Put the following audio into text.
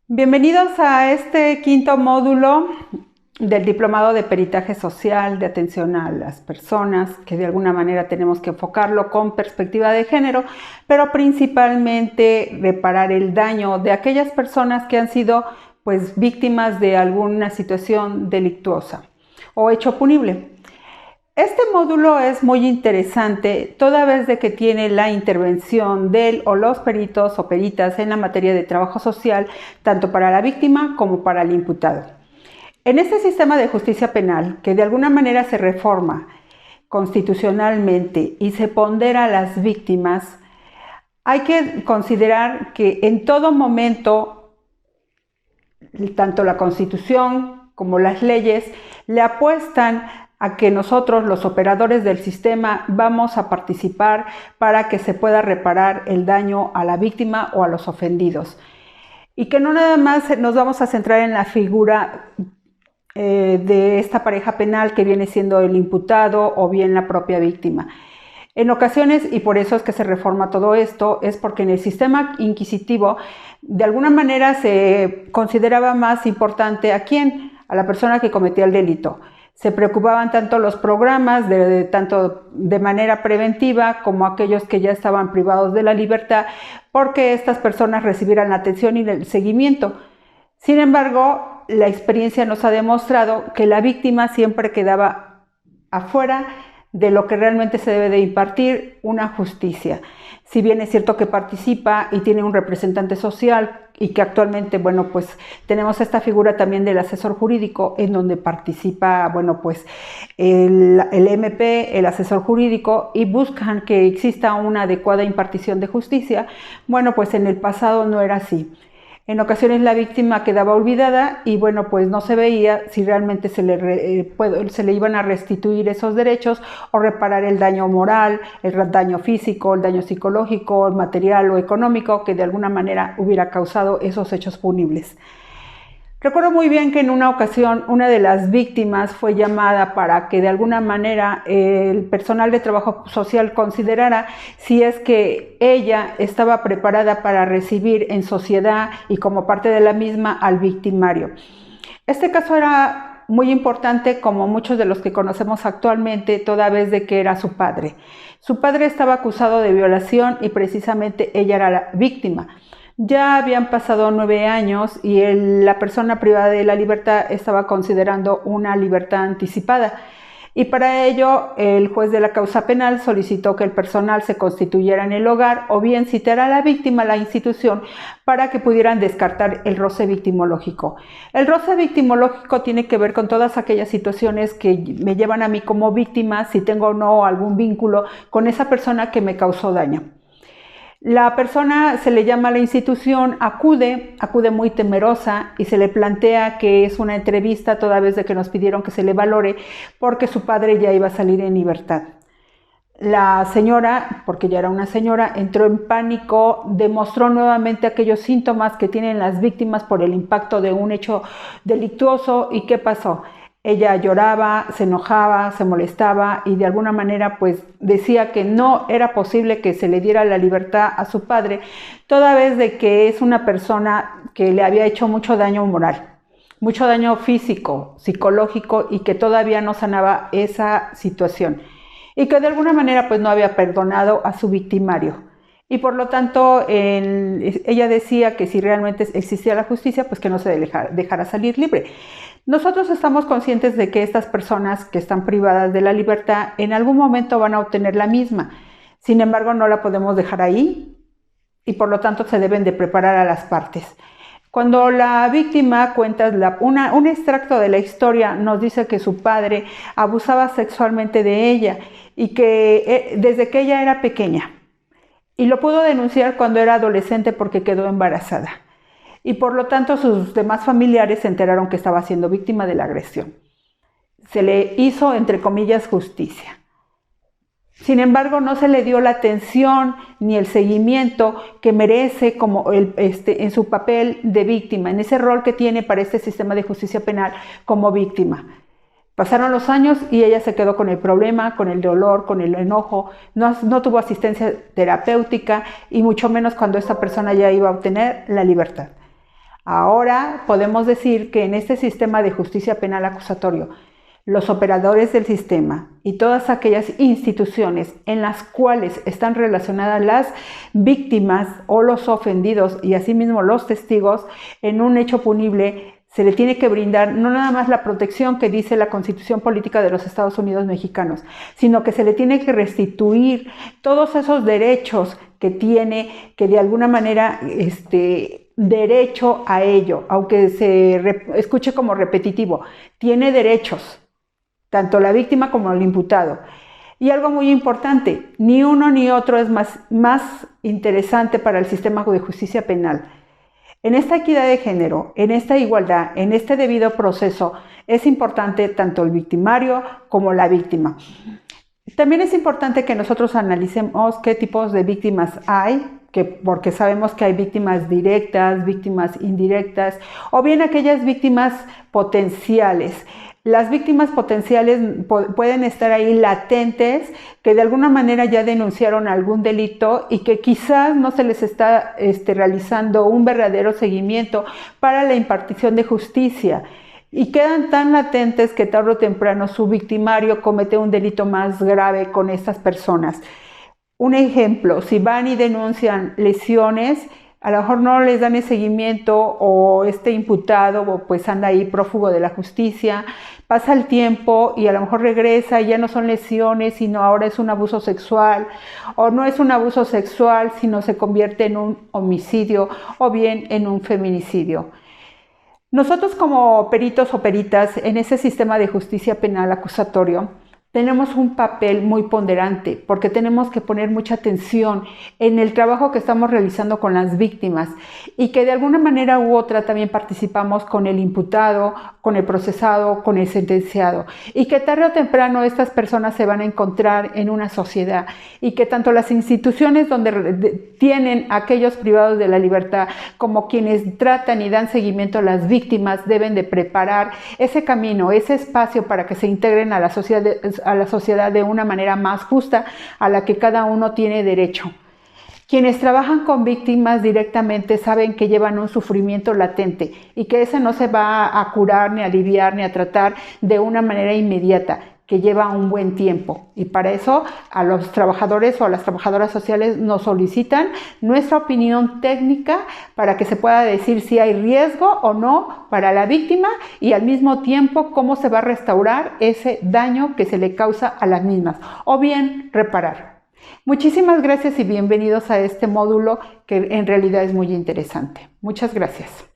Bienvenidos a este quinto módulo del Diplomado de Peritaje Social de Atención a las Personas, que de alguna manera tenemos que enfocarlo con perspectiva de género, pero principalmente reparar el daño de aquellas personas que han sido víctimas de alguna situación delictuosa o hecho punible. Este módulo es muy interesante toda vez de que tiene la intervención del o los peritos o peritas en la materia de trabajo social, tanto para la víctima como para el imputado. En este sistema de justicia penal, que de alguna manera se reforma constitucionalmente y se pondera a las víctimas, hay que considerar que en todo momento, tanto la Constitución como las leyes le apuestan a que nosotros, los operadores del sistema, vamos a participar para que se pueda reparar el daño a la víctima o a los ofendidos. Y que no nada más nos vamos a centrar en la figura de esta pareja penal que viene siendo el imputado o bien la propia víctima. En ocasiones, y por eso es que se reforma todo esto, es porque en el sistema inquisitivo de alguna manera se consideraba más importante ¿a quién? A la persona que cometía el delito. Se preocupaban tanto los programas, tanto de manera preventiva, como aquellos que ya estaban privados de la libertad, porque estas personas recibieran la atención y el seguimiento. Sin embargo, la experiencia nos ha demostrado que la víctima siempre quedaba afuera de lo que realmente se debe de impartir una justicia. Si bien es cierto que participa y tiene un representante social y que actualmente, tenemos esta figura también del asesor jurídico en donde participa, el MP, el asesor jurídico, y buscan que exista una adecuada impartición de justicia. En el pasado no era así. En ocasiones la víctima quedaba olvidada y no se veía si realmente se le iban a restituir esos derechos o reparar el daño moral, el daño físico, el daño psicológico, el material o económico que de alguna manera hubiera causado esos hechos punibles. Recuerdo muy bien que en una ocasión una de las víctimas fue llamada para que de alguna manera el personal de trabajo social considerara si es que ella estaba preparada para recibir en sociedad y como parte de la misma al victimario. Este caso era muy importante, como muchos de los que conocemos actualmente, toda vez de que era su padre. Su padre estaba acusado de violación y precisamente ella era la víctima. Ya habían pasado 9 años y la persona privada de la libertad estaba considerando una libertad anticipada. Y para ello, el juez de la causa penal solicitó que el personal se constituyera en el hogar o bien citara a la víctima a la institución para que pudieran descartar el roce victimológico. El roce victimológico tiene que ver con todas aquellas situaciones que me llevan a mí como víctima, si tengo o no algún vínculo con esa persona que me causó daño. La persona se le llama a la institución, acude muy temerosa y se le plantea que es una entrevista toda vez de que nos pidieron que se le valore porque su padre ya iba a salir en libertad. La señora, porque ya era una señora, entró en pánico, demostró nuevamente aquellos síntomas que tienen las víctimas por el impacto de un hecho delictuoso. ¿Y qué pasó? Ella lloraba, se enojaba, se molestaba y de alguna manera decía que no era posible que se le diera la libertad a su padre, toda vez de que es una persona que le había hecho mucho daño moral, mucho daño físico, psicológico y que todavía no sanaba esa situación y que de alguna manera no había perdonado a su victimario. Y por lo tanto, ella decía que si realmente existía la justicia, que no se dejara salir libre. Nosotros estamos conscientes de que estas personas que están privadas de la libertad en algún momento van a obtener la misma. Sin embargo, no la podemos dejar ahí y por lo tanto se deben de preparar a las partes. Cuando la víctima cuenta un extracto de la historia, nos dice que su padre abusaba sexualmente de ella y que desde que ella era pequeña. Y lo pudo denunciar cuando era adolescente porque quedó embarazada. Y por lo tanto sus demás familiares se enteraron que estaba siendo víctima de la agresión. Se le hizo, entre comillas, justicia. Sin embargo, no se le dio la atención ni el seguimiento que merece como en su papel de víctima, en ese rol que tiene para este sistema de justicia penal como víctima. Pasaron los años y ella se quedó con el problema, con el dolor, con el enojo, no tuvo asistencia terapéutica y mucho menos cuando esta persona ya iba a obtener la libertad. Ahora podemos decir que en este sistema de justicia penal acusatorio, los operadores del sistema y todas aquellas instituciones en las cuales están relacionadas las víctimas o los ofendidos y asimismo los testigos en un hecho punible, se le tiene que brindar no nada más la protección que dice la Constitución Política de los Estados Unidos Mexicanos, sino que se le tiene que restituir todos esos derechos que tiene, que de alguna manera derecho a ello, aunque se escuche como repetitivo, tiene derechos, tanto la víctima como el imputado. Y algo muy importante, ni uno ni otro es más interesante para el sistema de justicia penal. En esta equidad de género, en esta igualdad, en este debido proceso, es importante tanto el victimario como la víctima. También es importante que nosotros analicemos qué tipos de víctimas hay, porque sabemos que hay víctimas directas, víctimas indirectas, o bien aquellas víctimas potenciales. Las víctimas potenciales pueden estar ahí latentes, que de alguna manera ya denunciaron algún delito y que quizás no se les está realizando un verdadero seguimiento para la impartición de justicia. Y quedan tan latentes que tarde o temprano su victimario comete un delito más grave con estas personas. Un ejemplo, si van y denuncian lesiones, a lo mejor no les dan el seguimiento o este imputado pues anda ahí prófugo de la justicia, pasa el tiempo y a lo mejor regresa y ya no son lesiones, sino ahora es un abuso sexual, o no es un abuso sexual, sino se convierte en un homicidio o bien en un feminicidio. Nosotros como peritos o peritas en ese sistema de justicia penal acusatorio, tenemos un papel muy ponderante porque tenemos que poner mucha atención en el trabajo que estamos realizando con las víctimas y que de alguna manera u otra también participamos con el imputado, con el procesado, con el sentenciado y que tarde o temprano estas personas se van a encontrar en una sociedad y que tanto las instituciones donde tienen a aquellos privados de la libertad como quienes tratan y dan seguimiento a las víctimas deben de preparar ese camino, ese espacio para que se integren a la sociedad de una manera más justa a la que cada uno tiene derecho. Quienes trabajan con víctimas directamente saben que llevan un sufrimiento latente y que ese no se va a curar, ni a aliviar, ni a tratar de una manera inmediata, que lleva un buen tiempo. Y para eso a los trabajadores o a las trabajadoras sociales nos solicitan nuestra opinión técnica para que se pueda decir si hay riesgo o no para la víctima y al mismo tiempo cómo se va a restaurar ese daño que se le causa a las mismas o bien reparar. Muchísimas gracias y bienvenidos a este módulo que en realidad es muy interesante. Muchas gracias.